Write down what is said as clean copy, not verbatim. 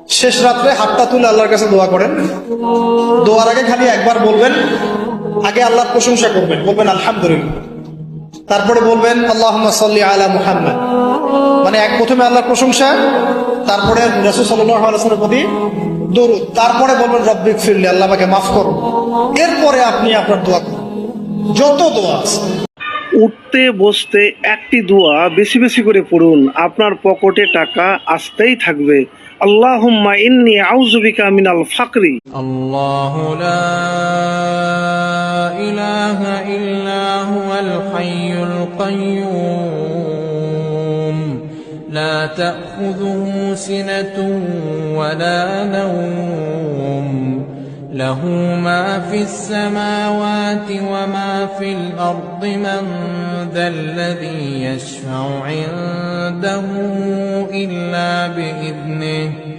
শেষ রাত্রে হাতটা তুলে আল্লাহর কাছে দোয়া করেন। দোয়ার আগে খালি একবার বলবেন, আগে আল্লাহর প্রশংসা করবেন, বলবেন আলহামদুলিল্লাহ, তারপরে বলবেন আল্লাহুম্মা সাল্লি আলা মুহাম্মাদ, মানে প্রথমে আল্লাহর প্রশংসা, তারপরে রাসূল সাল্লাল্লাহু আলাইহি ওয়াসাল্লামের প্রতি দরুদ, তারপরে বলবেন রব্বিগফিরলি, আল্লাহ আমাকে মাফ করো। এরপরে আপনি আপনার দোয়া করুন, যত দোয়া আছে। উঠতে বসতে একটি দোয়া বেশি বেশি করে পড়ুন, আপনার পকেটে টাকা আসতেই থাকবে। আল্লাহুম্মা ইন্নী আউযু বিকা মিনাল ফাকরি। আল্লাহু লা ইলাহা ইল্লা হুয়াল হাইয়ুল কাইয়্যুম লা তাখুযুহু সিনাতুন ওয়া লা নাওম লাহু মা ফিস সামাওয়াতি ওয়া মা ফিল আরদি মান যাল্লাযী ইয়াশফা'ু ইনদাহু ইল্লা বিইذনিহি